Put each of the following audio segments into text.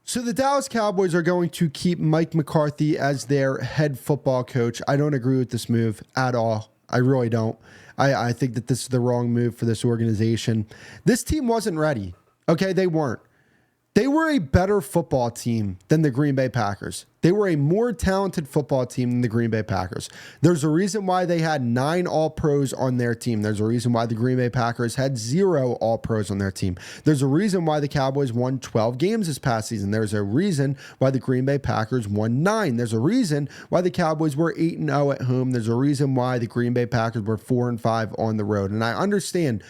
So the Dallas Cowboys are going to keep Mike McCarthy as their head football coach. I don't agree with this move at all. I really don't. I think that this is the wrong move for this organization. This team wasn't ready. Okay, they weren't. They were a better football team than the Green Bay Packers. They were a more talented football team than the Green Bay Packers. There's a reason why they had 9 All-Pros on their team. There's a reason why the Green Bay Packers had 0 All-Pros on their team. There's a reason why the Cowboys won 12 games this past season. There's a reason why the Green Bay Packers won 9. There's a reason why the Cowboys were 8-0 at home. There's a reason why the Green Bay Packers were 4-5 on the road. And I understand,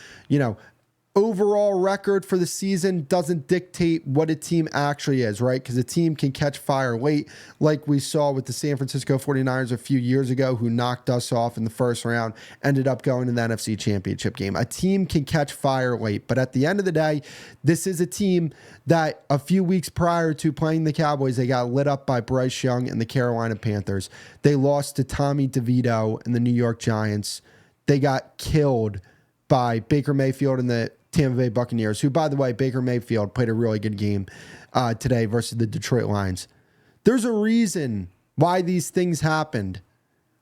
overall record for the season doesn't dictate what a team actually is, right? Because a team can catch fire late, like we saw with the San Francisco 49ers a few years ago, who knocked us off in the first round, ended up going to the NFC Championship game. A team can catch fire late, but at the end of the day, this is a team that a few weeks prior to playing the Cowboys, they got lit up by Bryce Young and the Carolina Panthers. They lost to Tommy DeVito and the New York Giants. They got killed by Baker Mayfield and the Tampa Bay Buccaneers, who, by the way, Baker Mayfield played a really good game today versus the Detroit Lions. There's a reason why these things happened,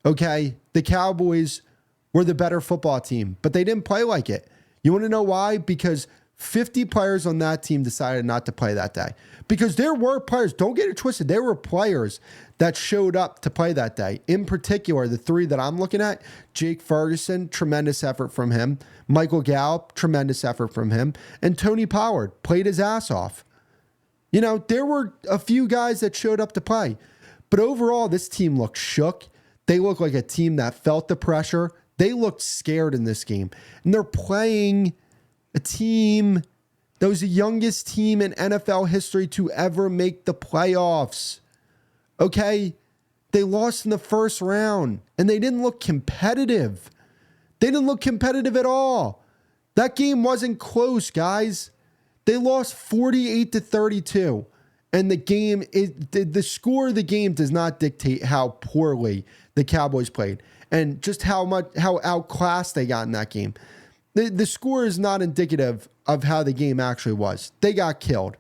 okay? The Cowboys were the better football team, but they didn't play like it. You want to know why? Because 50 players on that team decided not to play that day. Because there were players, don't get it twisted, there were players that showed up to play that day. In particular, the 3 that I'm looking at, Jake Ferguson, tremendous effort from him. Michael Gallup, tremendous effort from him. And Tony Pollard played his ass off. There were a few guys that showed up to play. But overall, this team looked shook. They looked like a team that felt the pressure. They looked scared in this game. And they're playing a team that was the youngest team in NFL history to ever make the playoffs. Okay? They lost in the first round, and they didn't look competitive. They didn't look competitive at all. That game wasn't close, guys. They lost 48-32. And the score of the game does not dictate how poorly the Cowboys played and just how outclassed they got in that game. The score is not indicative of how the game actually was. They got killed.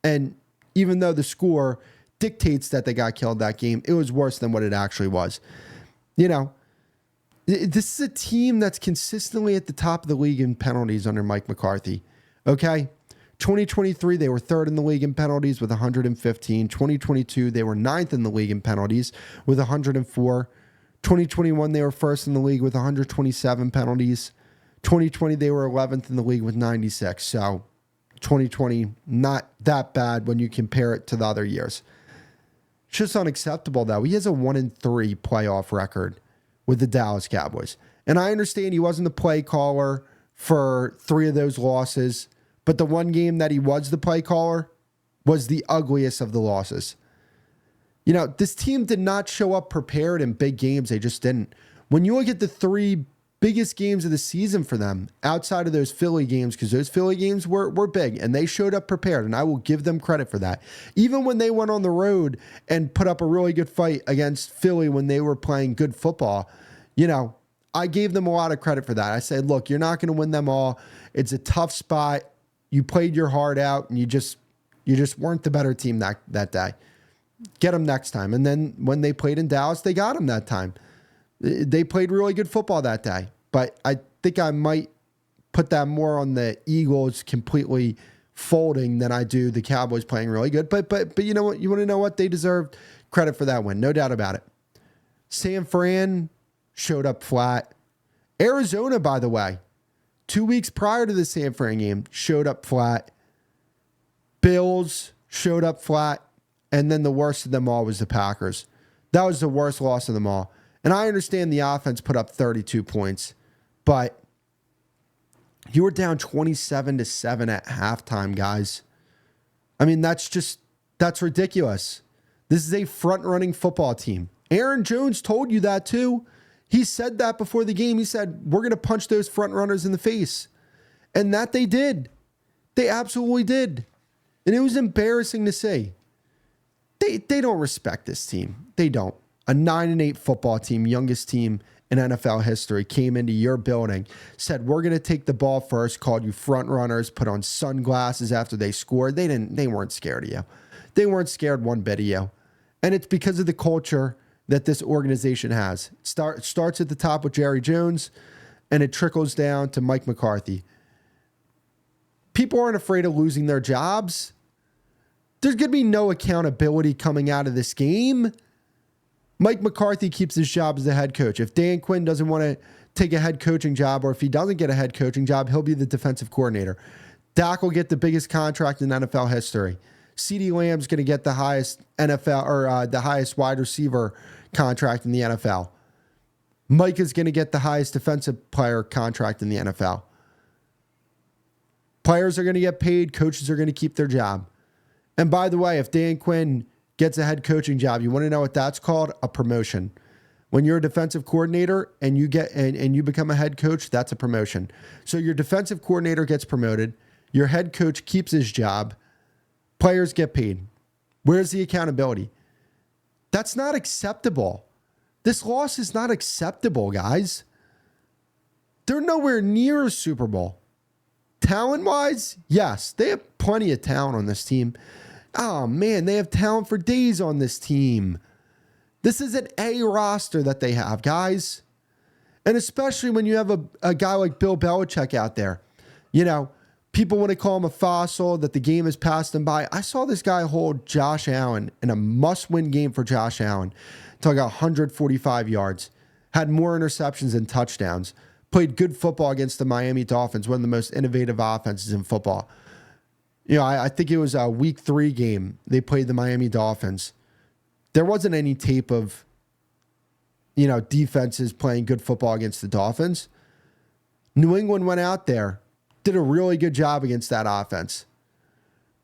And even though the score dictates that they got killed that game, it was worse than what it actually was. This is a team that's consistently at the top of the league in penalties under Mike McCarthy. Okay? 2023, they were 3rd in the league in penalties with 115. 2022, they were 9th in the league in penalties with 104. 2021, they were 1st in the league with 127 penalties. 2020, they were 11th in the league with 96. So 2020, not that bad when you compare it to the other years. It's just unacceptable, though. He has a 1-3 playoff record with the Dallas Cowboys. And I understand he wasn't the play caller for 3 of those losses, but the one game that he was the play caller was the ugliest of the losses. This team did not show up prepared in big games. They just didn't. When you look at the 3 biggest games of the season for them outside of those Philly games, because those Philly games were big and they showed up prepared, and I will give them credit for that. Even when they went on the road and put up a really good fight against Philly when they were playing good football, I gave them a lot of credit for that. I said, look, you're not going to win them all. It's a tough spot. You played your heart out and you just weren't the better team that day. Get them next time. And then when they played in Dallas, they got them that time. They played really good football that day, but I think I might put that more on the Eagles completely folding than I do the Cowboys playing really good. But you know what? You want to know what? They deserved credit for that win. No doubt about it. San Fran showed up flat. Arizona, by the way, 2 weeks prior to the San Fran game, showed up flat. Bills showed up flat. And then the worst of them all was the Packers. That was the worst loss of them all. And I understand the offense put up 32 points, but you were down 27-7 at halftime, guys. I mean, that's ridiculous. This is a front-running football team. Aaron Jones told you that too. He said that before the game. He said, we're going to punch those front runners in the face. And that they did. They absolutely did. And it was embarrassing to see. They don't respect this team. They don't. A 9-8 football team, youngest team in NFL history, came into your building, said, we're going to take the ball first, called you front runners, put on sunglasses after they scored. They weren't scared of you. They weren't scared one bit of you. And it's because of the culture that this organization has. It starts at the top with Jerry Jones, and it trickles down to Mike McCarthy. People aren't afraid of losing their jobs. There's going to be no accountability coming out of this game. Mike McCarthy keeps his job as the head coach. If Dan Quinn doesn't want to take a head coaching job, or if he doesn't get a head coaching job, he'll be the defensive coordinator. Dak will get the biggest contract in NFL history. CeeDee Lamb's going to get the highest NFL or the highest wide receiver contract in the NFL. Mike is going to get the highest defensive player contract in the NFL. Players are going to get paid. Coaches are going to keep their job. And by the way, if Dan Quinn gets a head coaching job, you want to know what that's called? A promotion. When you're a defensive coordinator and you get and you become a head coach, that's a promotion. So your defensive coordinator gets promoted. Your head coach keeps his job. Players get paid. Where's the accountability? That's not acceptable. This loss is not acceptable, guys. They're nowhere near a Super Bowl. Talent-wise, yes, they have plenty of talent on this team. Oh, man, they have talent for days on this team. This is an A roster that they have, guys. And especially when you have a guy like Bill Belichick out there. You know, people want to call him a fossil, that the game has passed him by. I saw this guy hold Josh Allen in a must-win game for Josh Allen to like 145 yards. Had more interceptions than touchdowns. Played good football against the Miami Dolphins, one of the most innovative offenses in football. You know, I think it was a week 3 game. They played the Miami Dolphins. There wasn't any tape of, you know, defenses playing good football against the Dolphins. New England went out there, did a really good job against that offense.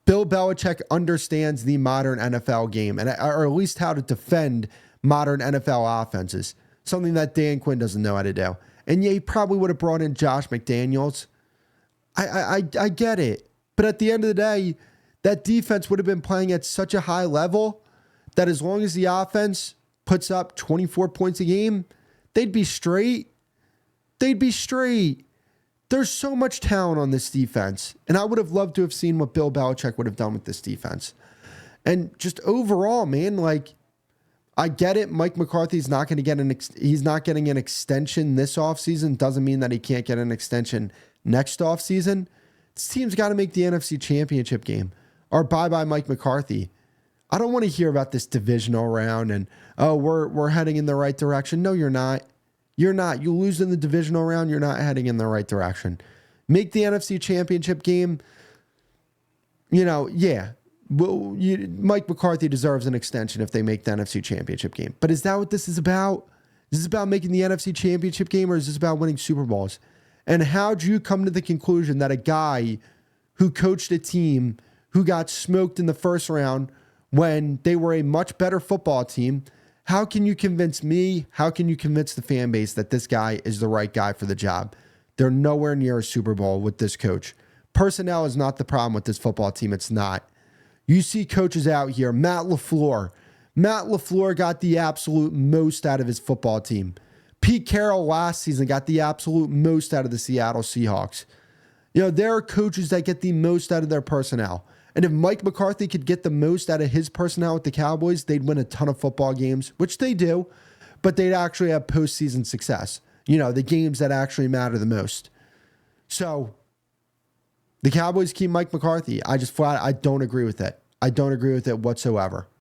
Bill Belichick understands the modern NFL game, or at least how to defend modern NFL offenses, something that Dan Quinn doesn't know how to do. And yeah, he probably would have brought in Josh McDaniels. I get it. But at the end of the day, that defense would have been playing at such a high level that as long as the offense puts up 24 points a game, they'd be straight. They'd be straight. There's so much talent on this defense. And I would have loved to have seen what Bill Belichick would have done with this defense. And just overall, man, like, I get it. Mike McCarthy's not going to get he's not getting an extension this offseason. Doesn't mean that he can't get an extension next offseason. This team's got to make the NFC Championship game, or bye-bye Mike McCarthy. I don't want to hear about this divisional round and, oh, we're heading in the right direction. No, you're not. You're not. You lose in the divisional round, you're not heading in the right direction. Make the NFC Championship game. You know, yeah. Well, Mike McCarthy deserves an extension if they make the NFC Championship game. But is that what this is about? Is this about making the NFC Championship game, or is this about winning Super Bowls? And how do you come to the conclusion that a guy who coached a team who got smoked in the first round when they were a much better football team, how can you convince me, how can you convince the fan base that this guy is the right guy for the job? They're nowhere near a Super Bowl with this coach. Personnel is not the problem with this football team. It's not. You see coaches out here, Matt LaFleur. Matt LaFleur got the absolute most out of his football team. Pete Carroll last season got the absolute most out of the Seattle Seahawks. You know, there are coaches that get the most out of their personnel. And if Mike McCarthy could get the most out of his personnel with the Cowboys, they'd win a ton of football games, which they do, but they'd actually have postseason success. You know, the games that actually matter the most. So the Cowboys keep Mike McCarthy. I don't agree with it. I don't agree with it whatsoever.